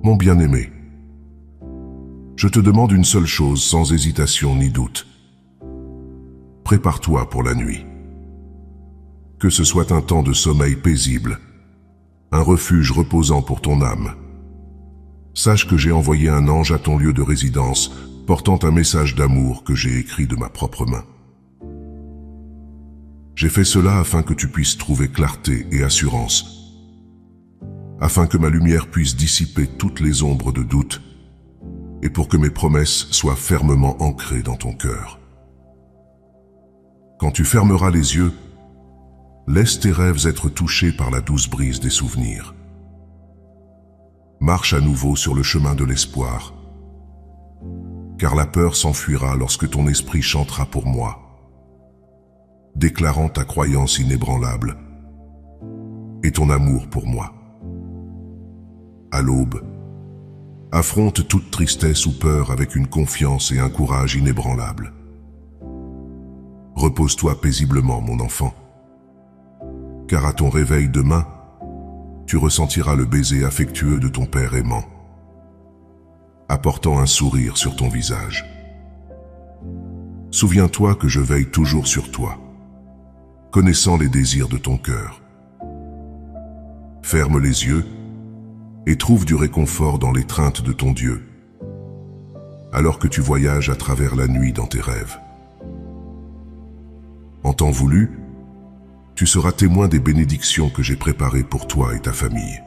Mon bien-aimé, je te demande une seule chose sans hésitation ni doute. Prépare-toi pour la nuit. Que ce soit un temps de sommeil paisible, un refuge reposant pour ton âme. Sache que j'ai envoyé un ange à ton lieu de résidence, portant un message d'amour que j'ai écrit de ma propre main. J'ai fait cela afin que tu puisses trouver clarté et assurance, afin que ma lumière puisse dissiper toutes les ombres de doute, et pour que mes promesses soient fermement ancrées dans ton cœur. Quand tu fermeras les yeux, laisse tes rêves être touchés par la douce brise des souvenirs. Marche à nouveau sur le chemin de l'espoir, car la peur s'enfuira lorsque ton esprit chantera pour moi, déclarant ta croyance inébranlable et ton amour pour moi. À l'aube, affronte toute tristesse ou peur avec une confiance et un courage inébranlables. Repose-toi paisiblement, mon enfant, car à ton réveil demain, tu ressentiras le baiser affectueux de ton Père aimant, apportant un sourire sur ton visage. Souviens-toi que je veille toujours sur toi, connaissant les désirs de ton cœur. Ferme les yeux et trouve du réconfort dans l'étreinte de ton Dieu, alors que tu voyages à travers la nuit dans tes rêves. En temps voulu, tu seras témoin des bénédictions que j'ai préparées pour toi et ta famille.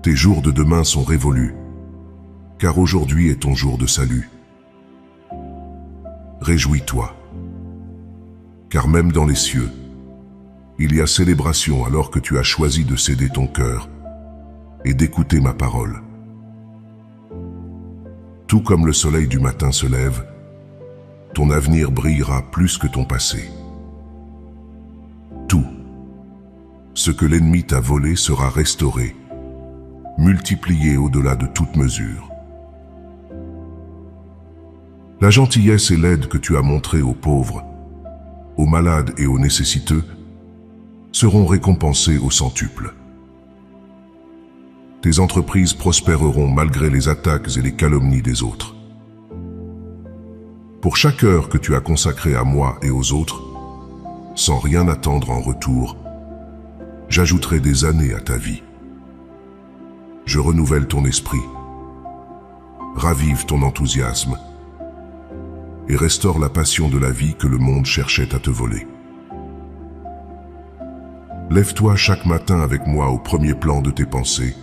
Tes jours de demain sont révolus, car aujourd'hui est ton jour de salut. Réjouis-toi, car même dans les cieux, il y a célébration alors que tu as choisi de céder ton cœur et d'écouter ma parole. Tout comme le soleil du matin se lève, ton avenir brillera plus que ton passé. Tout ce que l'ennemi t'a volé sera restauré, multiplié au-delà de toute mesure. La gentillesse et l'aide que tu as montrée aux pauvres, aux malades et aux nécessiteux seront récompensées au centuple. Tes entreprises prospéreront malgré les attaques et les calomnies des autres. Pour chaque heure que tu as consacrée à moi et aux autres, sans rien attendre en retour, j'ajouterai des années à ta vie. Je renouvelle ton esprit, ravive ton enthousiasme et restaure la passion de la vie que le monde cherchait à te voler. Lève-toi chaque matin avec moi au premier plan de tes pensées.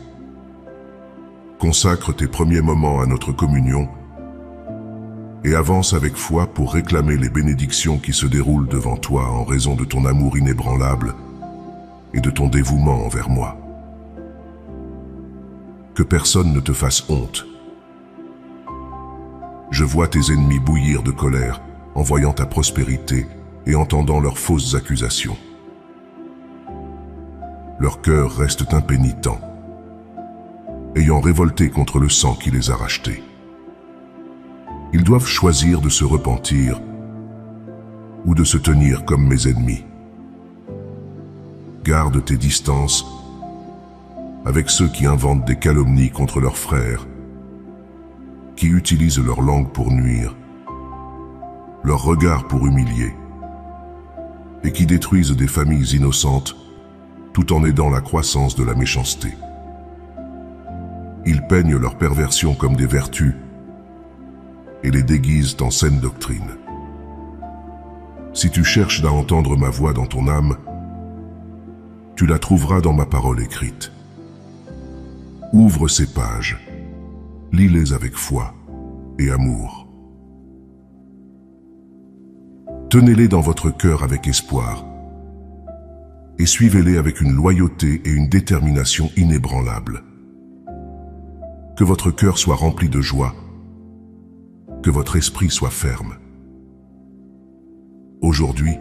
Consacre tes premiers moments à notre communion et avance avec foi pour réclamer les bénédictions qui se déroulent devant toi en raison de ton amour inébranlable et de ton dévouement envers moi. Que personne ne te fasse honte. Je vois tes ennemis bouillir de colère en voyant ta prospérité et entendant leurs fausses accusations. Leur cœur reste impénitent, ayant révolté contre le sang qui les a rachetés. Ils doivent choisir de se repentir ou de se tenir comme mes ennemis. Garde tes distances avec ceux qui inventent des calomnies contre leurs frères, qui utilisent leur langue pour nuire, leur regard pour humilier, et qui détruisent des familles innocentes tout en aidant la croissance de la méchanceté. Ils peignent leur perversion comme des vertus et les déguisent en saine doctrine. Si tu cherches à entendre ma voix dans ton âme, tu la trouveras dans ma parole écrite. Ouvre ces pages, lis-les avec foi et amour. Tenez-les dans votre cœur avec espoir et suivez-les avec une loyauté et une détermination inébranlables. Que votre cœur soit rempli de joie, que votre esprit soit ferme. Aujourd'hui,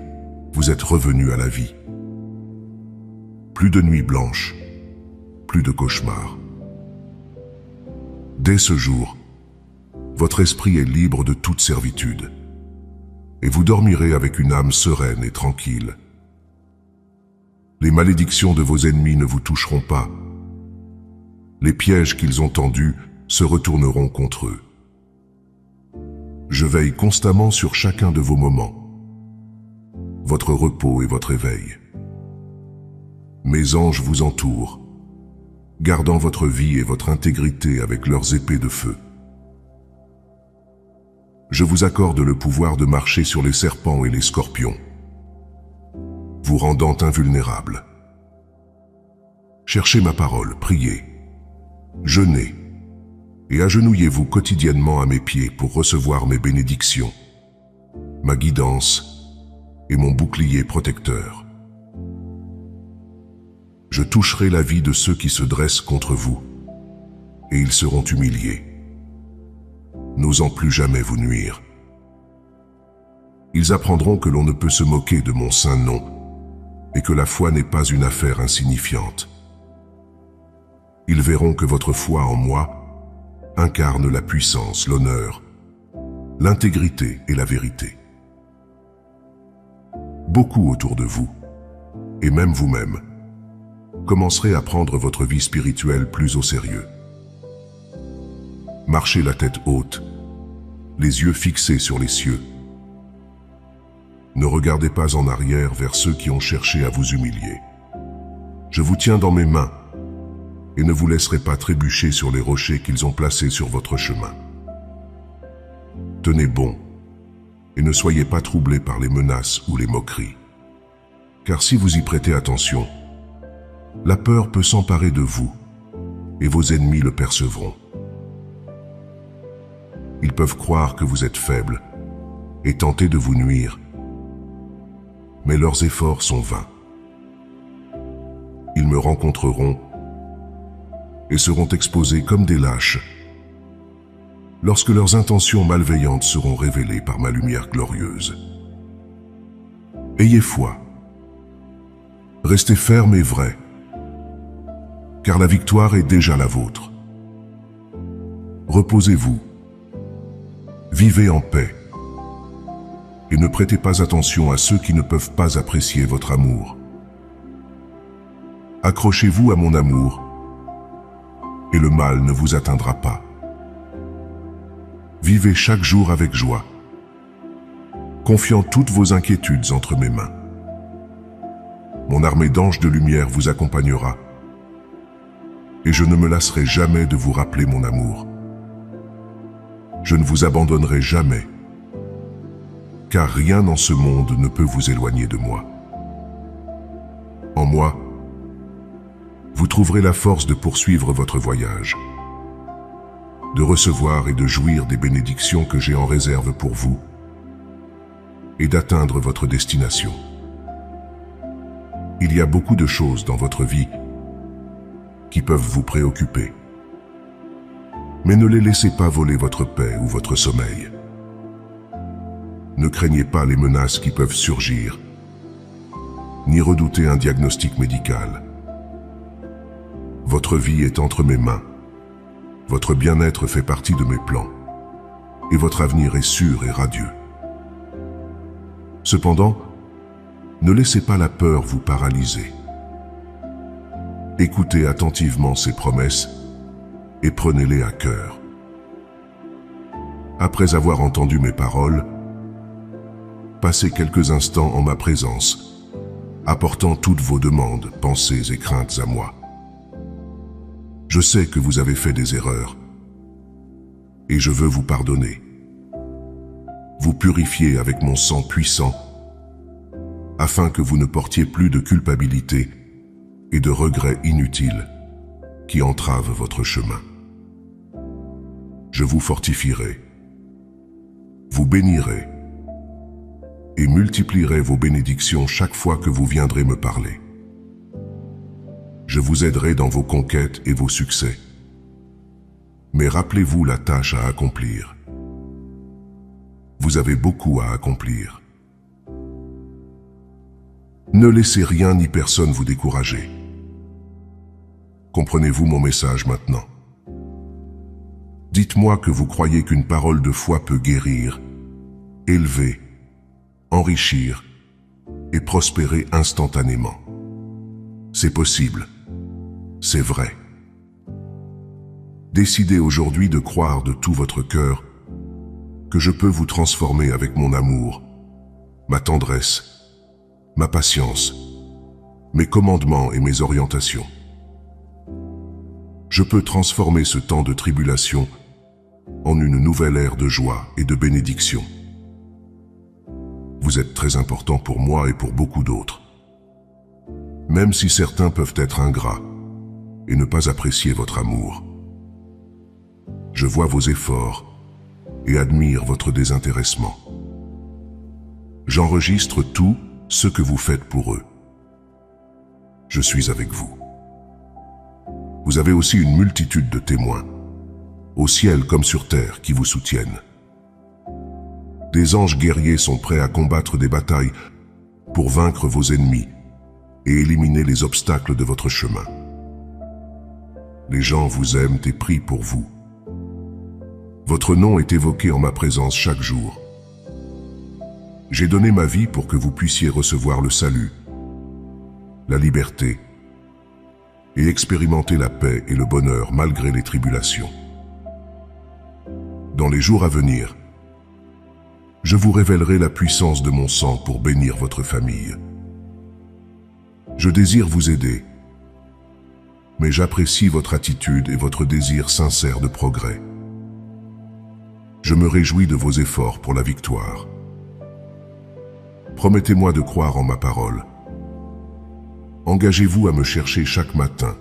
vous êtes revenus à la vie. Plus de nuits blanches, plus de cauchemars. Dès ce jour, votre esprit est libre de toute servitude, et vous dormirez avec une âme sereine et tranquille. Les malédictions de vos ennemis ne vous toucheront pas, Les pièges qu'ils ont tendus se retourneront contre eux. Je veille constamment sur chacun de vos moments, votre repos et votre éveil. Mes anges vous entourent, gardant votre vie et votre intégrité avec leurs épées de feu. Je vous accorde le pouvoir de marcher sur les serpents et les scorpions, vous rendant invulnérable. Cherchez ma parole, priez, jeûnez et agenouillez-vous quotidiennement à mes pieds pour recevoir mes bénédictions, ma guidance et mon bouclier protecteur. Je toucherai la vie de ceux qui se dressent contre vous, et ils seront humiliés, n'osant plus jamais vous nuire. Ils apprendront que l'on ne peut se moquer de mon saint nom, et que la foi n'est pas une affaire insignifiante. Ils verront que votre foi en moi incarne la puissance, l'honneur, l'intégrité et la vérité. Beaucoup autour de vous, et même vous-même, commencerez à prendre votre vie spirituelle plus au sérieux. Marchez la tête haute, les yeux fixés sur les cieux. Ne regardez pas en arrière vers ceux qui ont cherché à vous humilier. Je vous tiens dans mes mains et ne vous laisserai pas trébucher sur les rochers qu'ils ont placés sur votre chemin. Tenez bon et ne soyez pas troublés par les menaces ou les moqueries. Car si vous y prêtez attention, la peur peut s'emparer de vous et vos ennemis le percevront. Ils peuvent croire que vous êtes faible et tenter de vous nuire, mais leurs efforts sont vains. Ils me rencontreront et seront exposés comme des lâches lorsque leurs intentions malveillantes seront révélées par ma lumière glorieuse. Ayez foi, restez ferme et vrai, car la victoire est déjà la vôtre. Reposez-vous, vivez en paix, et ne prêtez pas attention à ceux qui ne peuvent pas apprécier votre amour. Accrochez-vous à mon amour, et le mal ne vous atteindra pas. Vivez chaque jour avec joie, confiant toutes vos inquiétudes entre mes mains. Mon armée d'anges de lumière vous accompagnera, et je ne me lasserai jamais de vous rappeler mon amour. Je ne vous abandonnerai jamais, car rien dans ce monde ne peut vous éloigner de moi. En moi, vous trouverez la force de poursuivre votre voyage, de recevoir et de jouir des bénédictions que j'ai en réserve pour vous, et d'atteindre votre destination. Il y a beaucoup de choses dans votre vie qui peuvent vous préoccuper, mais ne les laissez pas voler votre paix ou votre sommeil. Ne craignez pas les menaces qui peuvent surgir, ni redoutez un diagnostic médical. Votre vie est entre mes mains, votre bien-être fait partie de mes plans, et votre avenir est sûr et radieux. Cependant, ne laissez pas la peur vous paralyser. Écoutez attentivement ces promesses et prenez-les à cœur. Après avoir entendu mes paroles, passez quelques instants en ma présence, apportant toutes vos demandes, pensées et craintes à moi. Je sais que vous avez fait des erreurs, et je veux vous pardonner. Vous purifier avec mon sang puissant, afin que vous ne portiez plus de culpabilité et de regrets inutiles qui entravent votre chemin. Je vous fortifierai, vous bénirai et multiplierai vos bénédictions chaque fois que vous viendrez me parler. Je vous aiderai dans vos conquêtes et vos succès. Mais rappelez-vous la tâche à accomplir. Vous avez beaucoup à accomplir. Ne laissez rien ni personne vous décourager. Comprenez-vous mon message maintenant? Dites-moi que vous croyez qu'une parole de foi peut guérir, élever, enrichir et prospérer instantanément. C'est possible. C'est vrai. Décidez aujourd'hui de croire de tout votre cœur que je peux vous transformer avec mon amour, ma tendresse, ma patience, mes commandements et mes orientations. Je peux transformer ce temps de tribulation en une nouvelle ère de joie et de bénédiction. Vous êtes très important pour moi et pour beaucoup d'autres. Même si certains peuvent être ingrats et ne pas apprécier votre amour. Je vois vos efforts et admire votre désintéressement. J'enregistre tout ce que vous faites pour eux. Je suis avec vous. Vous avez aussi une multitude de témoins, au ciel comme sur terre, qui vous soutiennent. Des anges guerriers sont prêts à combattre des batailles pour vaincre vos ennemis et éliminer les obstacles de votre chemin. Les gens vous aiment et prient pour vous. Votre nom est évoqué en ma présence chaque jour. J'ai donné ma vie pour que vous puissiez recevoir le salut, la liberté et expérimenter la paix et le bonheur malgré les tribulations. Dans les jours à venir, je vous révélerai la puissance de mon sang pour bénir votre famille. Je désire vous aider, mais j'apprécie votre attitude et votre désir sincère de progrès. Je me réjouis de vos efforts pour la victoire. Promettez-moi de croire en ma parole. Engagez-vous à me chercher chaque matin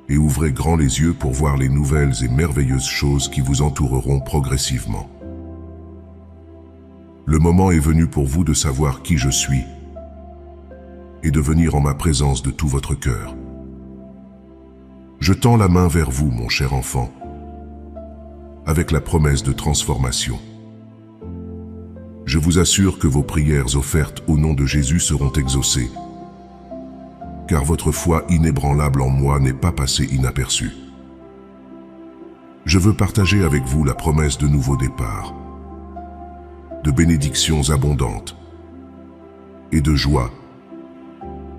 et ouvrez grand les yeux pour voir les nouvelles et merveilleuses choses qui vous entoureront progressivement. Le moment est venu pour vous de savoir qui je suis et de venir en ma présence de tout votre cœur. Je tends la main vers vous, mon cher enfant, avec la promesse de transformation. Je vous assure que vos prières offertes au nom de Jésus seront exaucées, car votre foi inébranlable en moi n'est pas passée inaperçue. Je veux partager avec vous la promesse de nouveaux départs, de bénédictions abondantes et de joie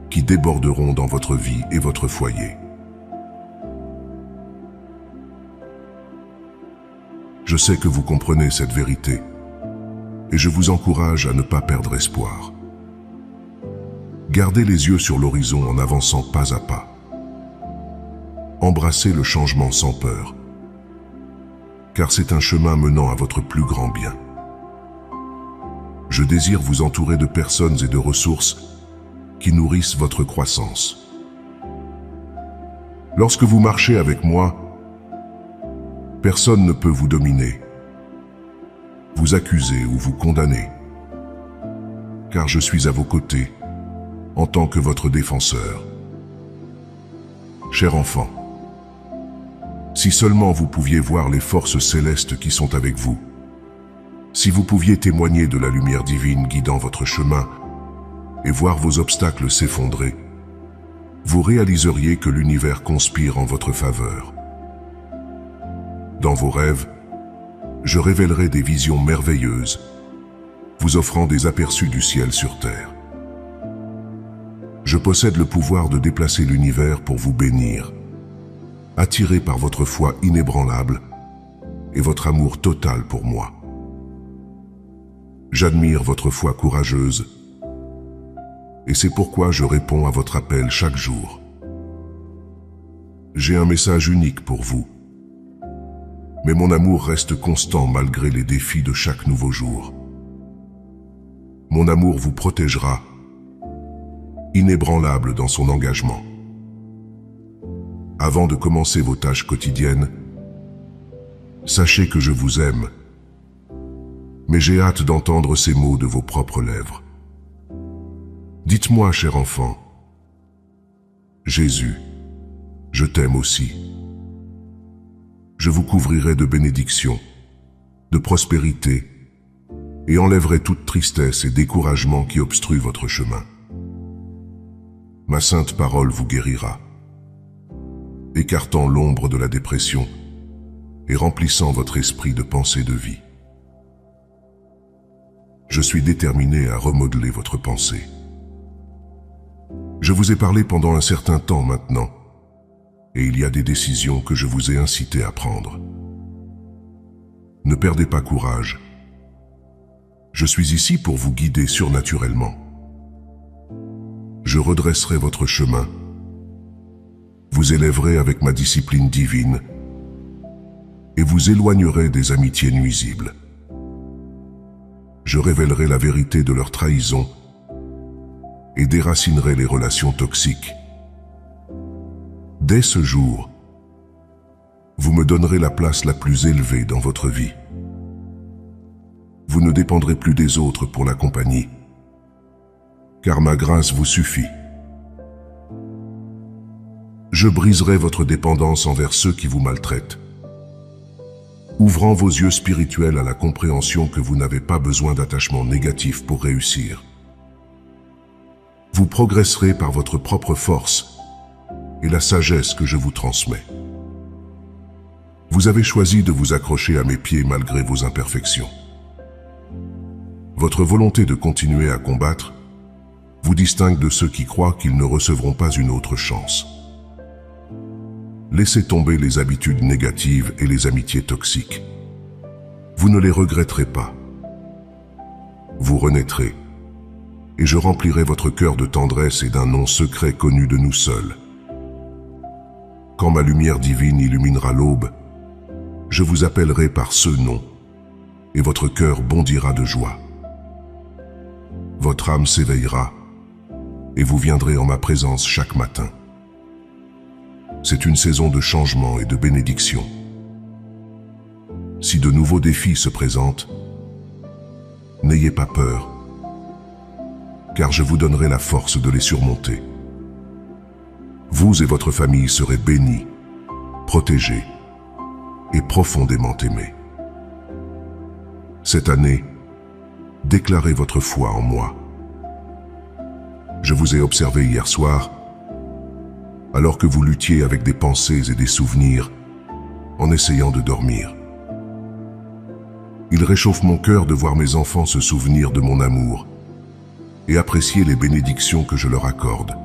qui déborderont dans votre vie et votre foyer. Je sais que vous comprenez cette vérité et je vous encourage à ne pas perdre espoir. Gardez les yeux sur l'horizon en avançant pas à pas. Embrassez le changement sans peur, car c'est un chemin menant à votre plus grand bien. Je désire vous entourer de personnes et de ressources qui nourrissent votre croissance. Lorsque vous marchez avec moi, personne ne peut vous dominer, vous accuser ou vous condamner, car je suis à vos côtés en tant que votre défenseur. Cher enfant, si seulement vous pouviez voir les forces célestes qui sont avec vous, si vous pouviez témoigner de la lumière divine guidant votre chemin et voir vos obstacles s'effondrer, vous réaliseriez que l'univers conspire en votre faveur. Dans vos rêves, je révélerai des visions merveilleuses, vous offrant des aperçus du ciel sur terre. Je possède le pouvoir de déplacer l'univers pour vous bénir, attiré par votre foi inébranlable et votre amour total pour moi. J'admire votre foi courageuse et c'est pourquoi je réponds à votre appel chaque jour. J'ai un message unique pour vous, mais mon amour reste constant malgré les défis de chaque nouveau jour. Mon amour vous protégera, inébranlable dans son engagement. Avant de commencer vos tâches quotidiennes, sachez que je vous aime, mais j'ai hâte d'entendre ces mots de vos propres lèvres. Dites-moi, cher enfant, Jésus, je t'aime aussi. Je vous couvrirai de bénédictions, de prospérité, et enlèverai toute tristesse et découragement qui obstruent votre chemin. Ma sainte parole vous guérira, écartant l'ombre de la dépression et remplissant votre esprit de pensée de vie. Je suis déterminé à remodeler votre pensée. Je vous ai parlé pendant un certain temps maintenant, et il y a des décisions que je vous ai incité à prendre. Ne perdez pas courage. Je suis ici pour vous guider surnaturellement. Je redresserai votre chemin, vous élèverai avec ma discipline divine et vous éloignerai des amitiés nuisibles. Je révélerai la vérité de leur trahison et déracinerai les relations toxiques. Dès ce jour, vous me donnerez la place la plus élevée dans votre vie. Vous ne dépendrez plus des autres pour la compagnie, car ma grâce vous suffit. Je briserai votre dépendance envers ceux qui vous maltraitent, ouvrant vos yeux spirituels à la compréhension que vous n'avez pas besoin d'attachement négatif pour réussir. Vous progresserez par votre propre force et la sagesse que je vous transmets. Vous avez choisi de vous accrocher à mes pieds malgré vos imperfections. Votre volonté de continuer à combattre vous distingue de ceux qui croient qu'ils ne recevront pas une autre chance. Laissez tomber les habitudes négatives et les amitiés toxiques. Vous ne les regretterez pas. Vous renaîtrez, et je remplirai votre cœur de tendresse et d'un nom secret connu de nous seuls. Quand ma lumière divine illuminera l'aube, je vous appellerai par ce nom, et votre cœur bondira de joie. Votre âme s'éveillera, et vous viendrez en ma présence chaque matin. C'est une saison de changement et de bénédiction. Si de nouveaux défis se présentent, n'ayez pas peur, car je vous donnerai la force de les surmonter. Vous et votre famille serez bénis, protégés et profondément aimés. Cette année, déclarez votre foi en moi. Je vous ai observé hier soir, alors que vous luttiez avec des pensées et des souvenirs, en essayant de dormir. Il réchauffe mon cœur de voir mes enfants se souvenir de mon amour et apprécier les bénédictions que je leur accorde,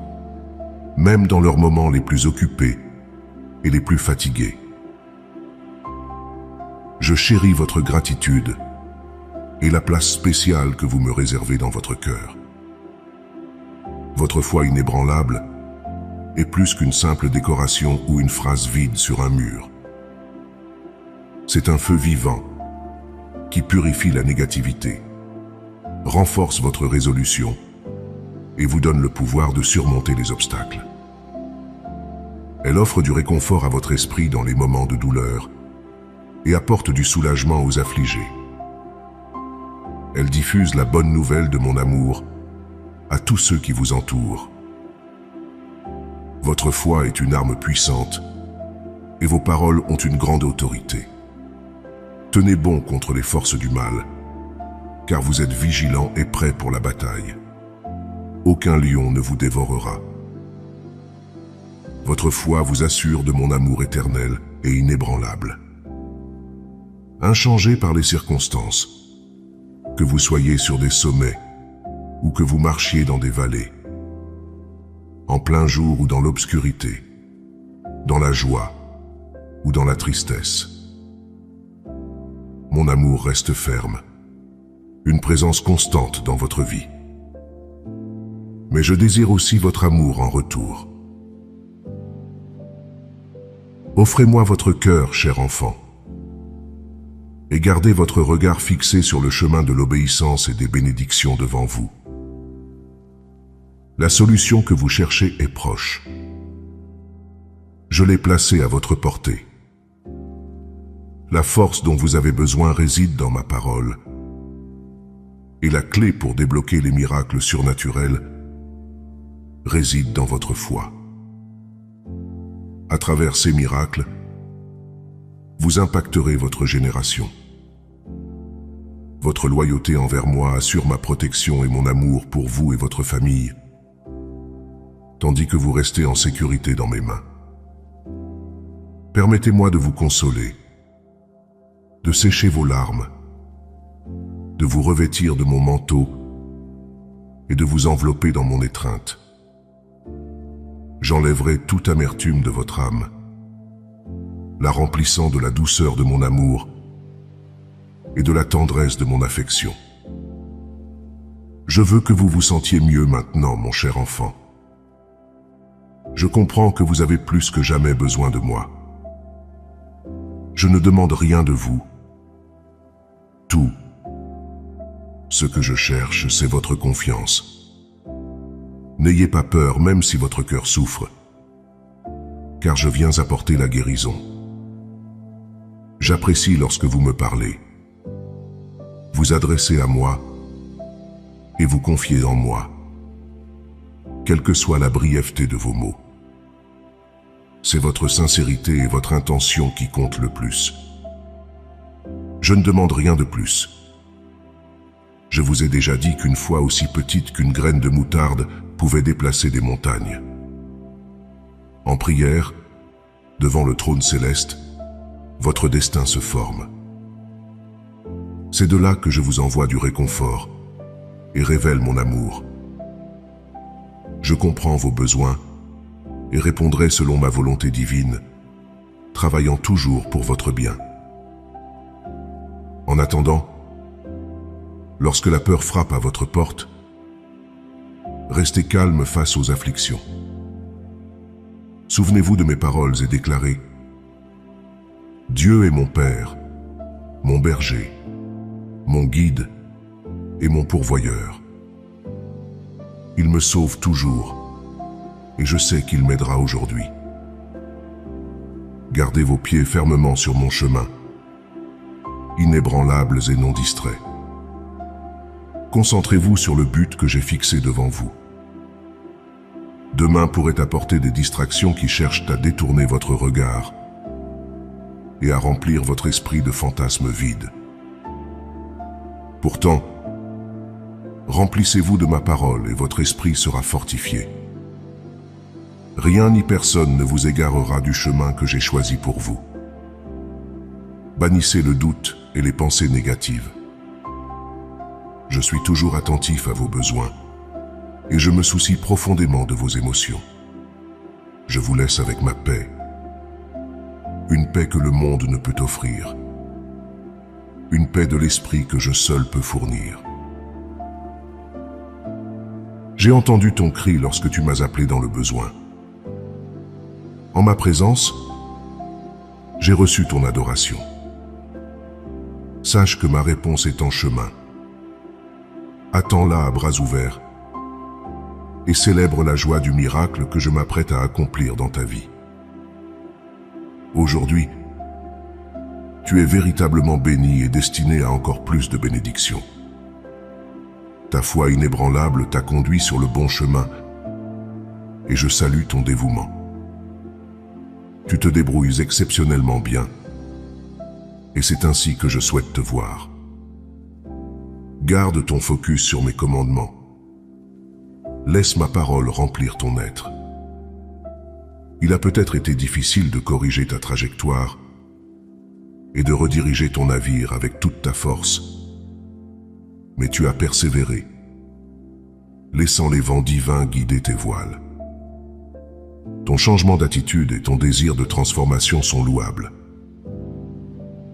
même dans leurs moments les plus occupés et les plus fatigués. Je chéris votre gratitude et la place spéciale que vous me réservez dans votre cœur. Votre foi inébranlable est plus qu'une simple décoration ou une phrase vide sur un mur. C'est un feu vivant qui purifie la négativité, renforce votre résolution et vous donne le pouvoir de surmonter les obstacles. Elle offre du réconfort à votre esprit dans les moments de douleur et apporte du soulagement aux affligés. Elle diffuse la bonne nouvelle de mon amour à tous ceux qui vous entourent. Votre foi est une arme puissante et vos paroles ont une grande autorité. Tenez bon contre les forces du mal, car vous êtes vigilants et prêts pour la bataille. Aucun lion ne vous dévorera. Votre foi vous assure de mon amour éternel et inébranlable. Inchangé par les circonstances, que vous soyez sur des sommets ou que vous marchiez dans des vallées, en plein jour ou dans l'obscurité, dans la joie ou dans la tristesse. Mon amour reste ferme, une présence constante dans votre vie. Mais je désire aussi votre amour en retour. Offrez-moi votre cœur, cher enfant, et gardez votre regard fixé sur le chemin de l'obéissance et des bénédictions devant vous. La solution que vous cherchez est proche. Je l'ai placée à votre portée. La force dont vous avez besoin réside dans ma parole. Et la clé pour débloquer les miracles surnaturels réside dans votre foi. À travers ces miracles, vous impacterez votre génération. Votre loyauté envers moi assure ma protection et mon amour pour vous et votre famille, tandis que vous restez en sécurité dans mes mains. Permettez-moi de vous consoler, de sécher vos larmes, de vous revêtir de mon manteau et de vous envelopper dans mon étreinte. J'enlèverai toute amertume de votre âme la remplissant de la douceur de mon amour et de la tendresse de mon affection. Je veux que vous vous sentiez mieux maintenant, mon cher enfant. Je comprends que vous avez plus que jamais besoin de moi. Je ne demande rien de vous. Tout ce que je cherche, c'est votre confiance. N'ayez pas peur, même si votre cœur souffre, car je viens apporter la guérison. J'apprécie lorsque vous me parlez, vous adressez à moi et vous confiez en moi, quelle que soit la brièveté de vos mots. C'est votre sincérité et votre intention qui comptent le plus. Je ne demande rien de plus. Je vous ai déjà dit qu'une foi aussi petite qu'une graine de moutarde pouvait déplacer des montagnes. En prière, devant le trône céleste, votre destin se forme. C'est de là que je vous envoie du réconfort et révèle mon amour. Je comprends vos besoins et répondrai selon ma volonté divine, travaillant toujours pour votre bien. En attendant, lorsque la peur frappe à votre porte, restez calme face aux afflictions. Souvenez-vous de mes paroles et déclarez « Dieu est mon Père, mon berger, mon guide et mon pourvoyeur. Il me sauve toujours et je sais qu'il m'aidera aujourd'hui. Gardez vos pieds fermement sur mon chemin, inébranlables et non distraits. Concentrez-vous sur le but que j'ai fixé devant vous. Demain pourrait apporter des distractions qui cherchent à détourner votre regard et à remplir votre esprit de fantasmes vides. Pourtant, remplissez-vous de ma parole et votre esprit sera fortifié. Rien ni personne ne vous égarera du chemin que j'ai choisi pour vous. Bannissez le doute et les pensées négatives. Je suis toujours attentif à vos besoins et je me soucie profondément de vos émotions. Je vous laisse avec ma paix, une paix que le monde ne peut offrir, une paix de l'esprit que je seul peux fournir. J'ai entendu ton cri lorsque tu m'as appelé dans le besoin. En ma présence, j'ai reçu ton adoration. Sache que ma réponse est en chemin. Attends-la à bras ouverts et célèbre la joie du miracle que je m'apprête à accomplir dans ta vie. Aujourd'hui, tu es véritablement béni et destiné à encore plus de bénédictions. Ta foi inébranlable t'a conduit sur le bon chemin et je salue ton dévouement. Tu te débrouilles exceptionnellement bien et c'est ainsi que je souhaite te voir. Garde ton focus sur mes commandements. Laisse ma parole remplir ton être. Il a peut-être été difficile de corriger ta trajectoire et de rediriger ton navire avec toute ta force, mais tu as persévéré, laissant les vents divins guider tes voiles. Ton changement d'attitude et ton désir de transformation sont louables.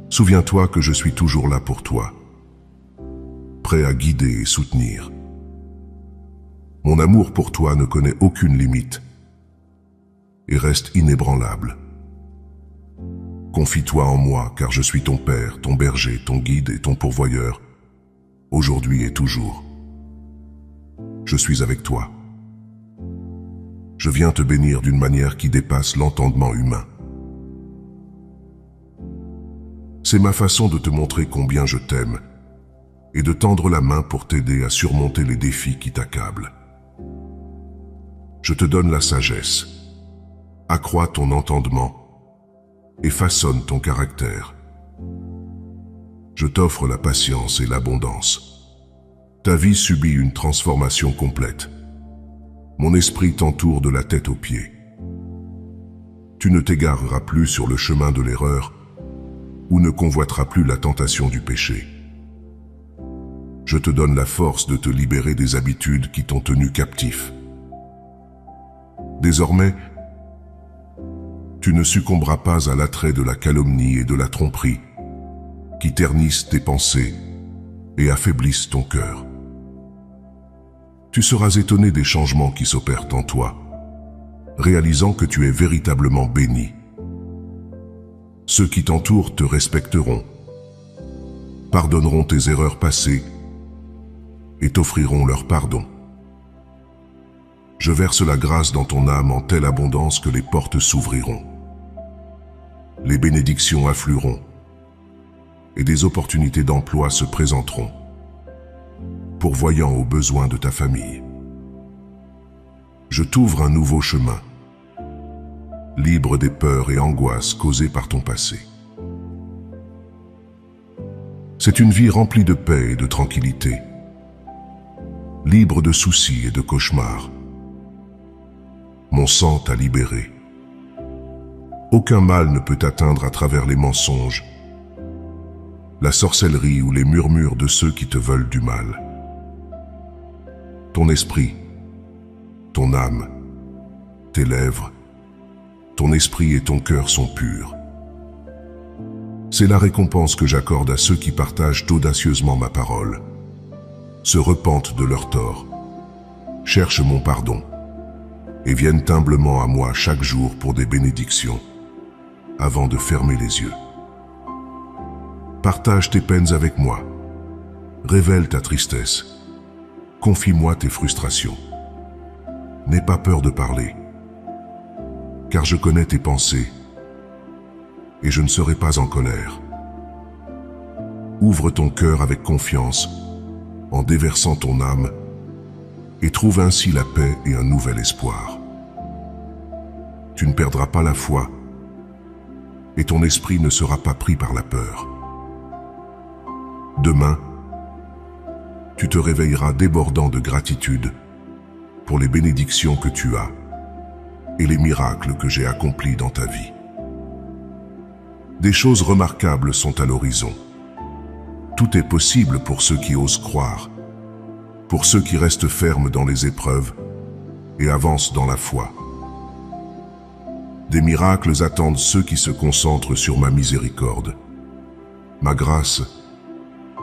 Souviens-toi que je suis toujours là pour toi, prêt à guider et soutenir. Mon amour pour toi ne connaît aucune limite et reste inébranlable. Confie-toi en moi, car je suis ton Père, ton berger, ton guide et ton pourvoyeur, aujourd'hui et toujours. Je suis avec toi. Je viens te bénir d'une manière qui dépasse l'entendement humain. C'est ma façon de te montrer combien je t'aime et de tendre la main pour t'aider à surmonter les défis qui t'accablent. Je te donne la sagesse, accrois ton entendement et façonne ton caractère. Je t'offre la patience et l'abondance. Ta vie subit une transformation complète. Mon esprit t'entoure de la tête aux pieds. Tu ne t'égareras plus sur le chemin de l'erreur ou ne convoiteras plus la tentation du péché. Je te donne la force de te libérer des habitudes qui t'ont tenu captif. Désormais, tu ne succomberas pas à l'attrait de la calomnie et de la tromperie qui ternissent tes pensées et affaiblissent ton cœur. Tu seras étonné des changements qui s'opèrent en toi, réalisant que tu es véritablement béni. Ceux qui t'entourent te respecteront, pardonneront tes erreurs passées et t'offriront leur pardon. Je verse la grâce dans ton âme en telle abondance que les portes s'ouvriront. Les bénédictions afflueront et des opportunités d'emploi se présenteront, pourvoyant aux besoins de ta famille. Je t'ouvre un nouveau chemin, libre des peurs et angoisses causées par ton passé. C'est une vie remplie de paix et de tranquillité, libre de soucis et de cauchemars. Mon sang t'a libéré. Aucun mal ne peut t'atteindre à travers les mensonges, la sorcellerie ou les murmures de ceux qui te veulent du mal. Ton esprit, ton âme, tes lèvres, ton esprit et ton cœur sont purs. C'est la récompense que j'accorde à ceux qui partagent audacieusement ma parole, se repentent de leurs torts, cherchent mon pardon et viennent humblement à moi chaque jour pour des bénédictions, avant de fermer les yeux. Partage tes peines avec moi, révèle ta tristesse, confie-moi tes frustrations. N'aie pas peur de parler, car je connais tes pensées et je ne serai pas en colère. Ouvre ton cœur avec confiance en déversant ton âme et trouve ainsi la paix et un nouvel espoir. Tu ne perdras pas la foi et ton esprit ne sera pas pris par la peur. Demain, tu te réveilleras débordant de gratitude pour les bénédictions que tu as et les miracles que j'ai accomplis dans ta vie. Des choses remarquables sont à l'horizon. Tout est possible pour ceux qui osent croire, pour ceux qui restent fermes dans les épreuves et avancent dans la foi. Des miracles attendent ceux qui se concentrent sur ma miséricorde, ma grâce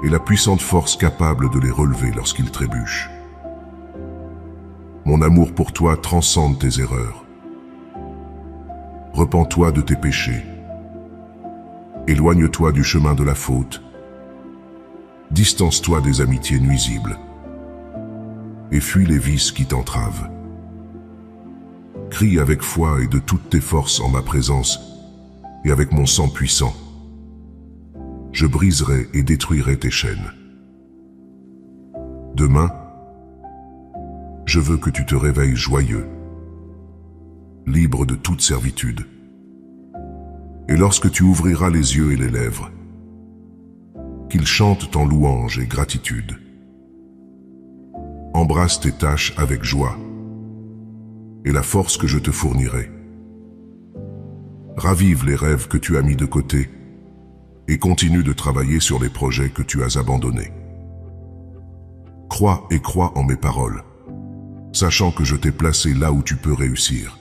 et la puissante force capable de les relever lorsqu'ils trébuchent. Mon amour pour toi transcende tes erreurs. Repens-toi de tes péchés. Éloigne-toi du chemin de la faute. Distance-toi des amitiés nuisibles et fuis les vices qui t'entravent. Crie avec foi et de toutes tes forces en ma présence et avec mon sang puissant. Je briserai et détruirai tes chaînes. Demain, je veux que tu te réveilles joyeux, libre de toute servitude. Et lorsque tu ouvriras les yeux et les lèvres, qu'ils chantent en louange et gratitude. Embrasse tes tâches avec joie et la force que je te fournirai. Ravive les rêves que tu as mis de côté et continue de travailler sur les projets que tu as abandonnés. Crois et crois en mes paroles, sachant que je t'ai placé là où tu peux réussir.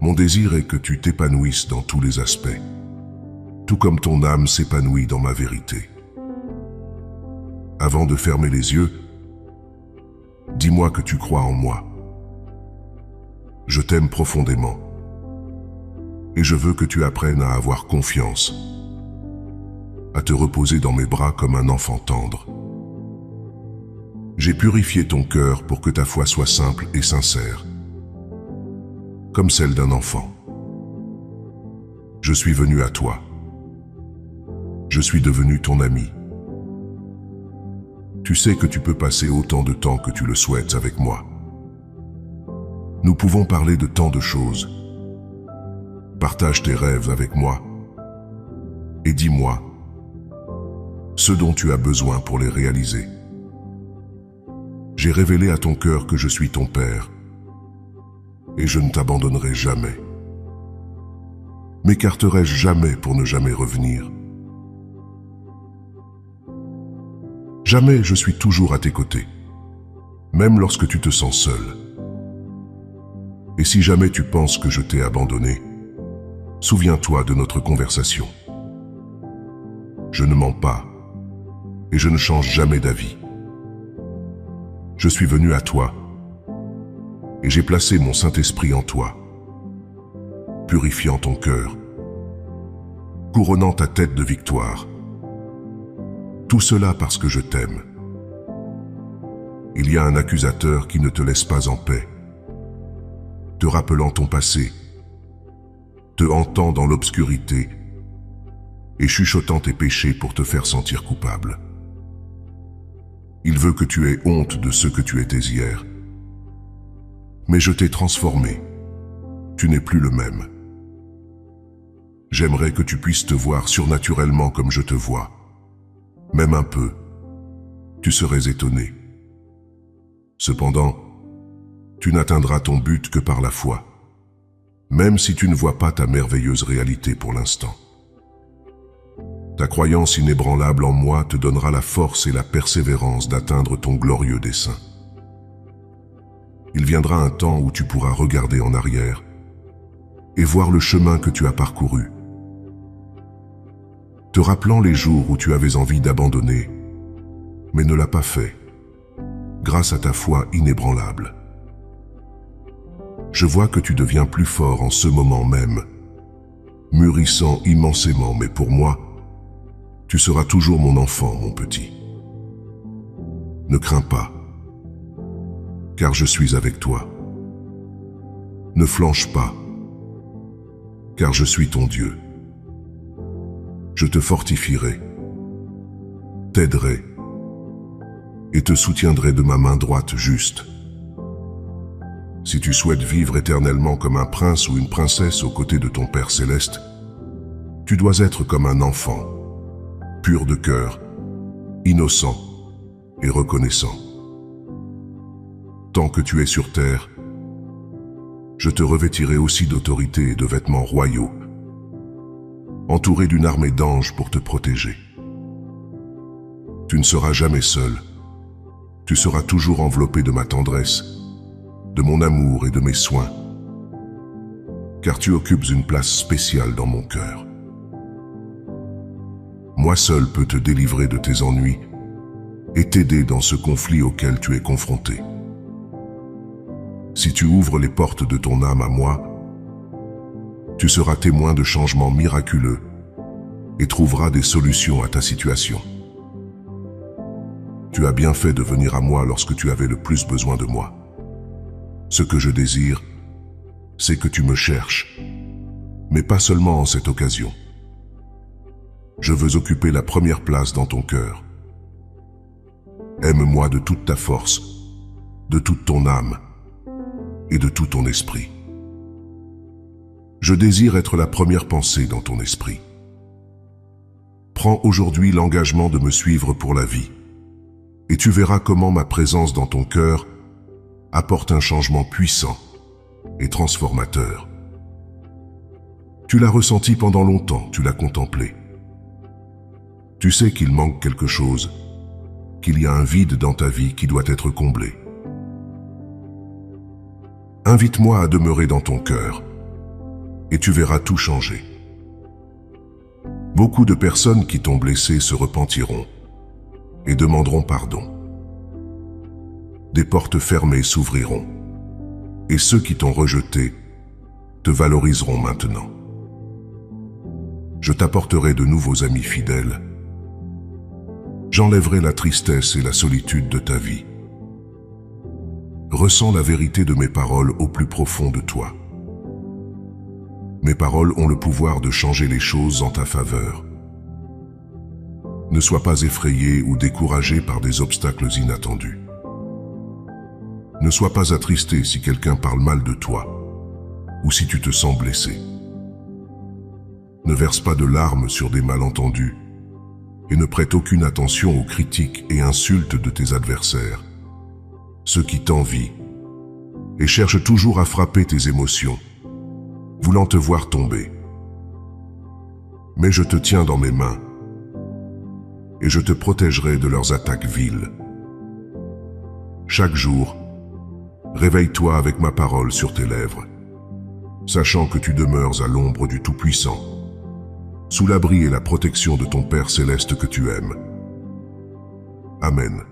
Mon désir est que tu t'épanouisses dans tous les aspects, tout comme ton âme s'épanouit dans ma vérité. Avant de fermer les yeux, dis-moi que tu crois en moi. Je t'aime profondément et je veux que tu apprennes à avoir confiance, à te reposer dans mes bras comme un enfant tendre. J'ai purifié ton cœur pour que ta foi soit simple et sincère, comme celle d'un enfant. Je suis venu à toi. Je suis devenu ton ami. Tu sais que tu peux passer autant de temps que tu le souhaites avec moi. Nous pouvons parler de tant de choses. Partage tes rêves avec moi et dis-moi ce dont tu as besoin pour les réaliser. J'ai révélé à ton cœur que je suis ton Père et je ne t'abandonnerai jamais. M'écarterai-je jamais pour ne jamais revenir? Jamais je suis toujours à tes côtés, même lorsque tu te sens seul. Et si jamais tu penses que je t'ai abandonné, souviens-toi de notre conversation. Je ne mens pas et je ne change jamais d'avis. Je suis venu à toi et j'ai placé mon Saint-Esprit en toi, purifiant ton cœur, couronnant ta tête de victoire. Tout cela parce que je t'aime. Il y a un accusateur qui ne te laisse pas en paix, te rappelant ton passé, te hantant dans l'obscurité et chuchotant tes péchés pour te faire sentir coupable. Il veut que tu aies honte de ce que tu étais hier. Mais je t'ai transformé. Tu n'es plus le même. J'aimerais que tu puisses te voir surnaturellement comme je te vois. Même un peu. Tu serais étonné. Cependant, tu n'atteindras ton but que par la foi, même si tu ne vois pas ta merveilleuse réalité pour l'instant. Ta croyance inébranlable en moi te donnera la force et la persévérance d'atteindre ton glorieux dessein. Il viendra un temps où tu pourras regarder en arrière et voir le chemin que tu as parcouru, te rappelant les jours où tu avais envie d'abandonner, mais ne l'as pas fait, grâce à ta foi inébranlable. Je vois que tu deviens plus fort en ce moment même, mûrissant immensément, mais pour moi, tu seras toujours mon enfant, mon petit. Ne crains pas, car je suis avec toi. Ne flanche pas, car je suis ton Dieu. Je te fortifierai, t'aiderai et te soutiendrai de ma main droite juste. Si tu souhaites vivre éternellement comme un prince ou une princesse aux côtés de ton Père céleste, tu dois être comme un enfant, pur de cœur, innocent et reconnaissant. Tant que tu es sur terre, je te revêtirai aussi d'autorité et de vêtements royaux, entouré d'une armée d'anges pour te protéger. Tu ne seras jamais seul, tu seras toujours enveloppé de ma tendresse, de mon amour et de mes soins, car tu occupes une place spéciale dans mon cœur. Moi seul peux te délivrer de tes ennuis et t'aider dans ce conflit auquel tu es confronté. Si tu ouvres les portes de ton âme à moi, tu seras témoin de changements miraculeux et trouveras des solutions à ta situation. Tu as bien fait de venir à moi lorsque tu avais le plus besoin de moi. Ce que je désire, c'est que tu me cherches, mais pas seulement en cette occasion. Je veux occuper la première place dans ton cœur. Aime-moi de toute ta force, de toute ton âme et de tout ton esprit. Je désire être la première pensée dans ton esprit. Prends aujourd'hui l'engagement de me suivre pour la vie, et tu verras comment ma présence dans ton cœur apporte un changement puissant et transformateur. Tu l'as ressenti pendant longtemps, tu l'as contemplé. Tu sais qu'il manque quelque chose, qu'il y a un vide dans ta vie qui doit être comblé. Invite-moi à demeurer dans ton cœur, et tu verras tout changer. Beaucoup de personnes qui t'ont blessé se repentiront et demanderont pardon. Des portes fermées s'ouvriront, et ceux qui t'ont rejeté te valoriseront maintenant. Je t'apporterai de nouveaux amis fidèles. J'enlèverai la tristesse et la solitude de ta vie. Ressens la vérité de mes paroles au plus profond de toi. Mes paroles ont le pouvoir de changer les choses en ta faveur. Ne sois pas effrayé ou découragé par des obstacles inattendus. Ne sois pas attristé si quelqu'un parle mal de toi ou si tu te sens blessé. Ne verse pas de larmes sur des malentendus et ne prête aucune attention aux critiques et insultes de tes adversaires, ceux qui t'envient et cherchent toujours à frapper tes émotions, voulant te voir tomber. Mais je te tiens dans mes mains et je te protégerai de leurs attaques viles. Chaque jour, Réveille-toi avec ma parole sur tes lèvres, sachant que tu demeures à l'ombre du Tout-Puissant, sous l'abri et la protection de ton Père céleste que tu aimes. Amen.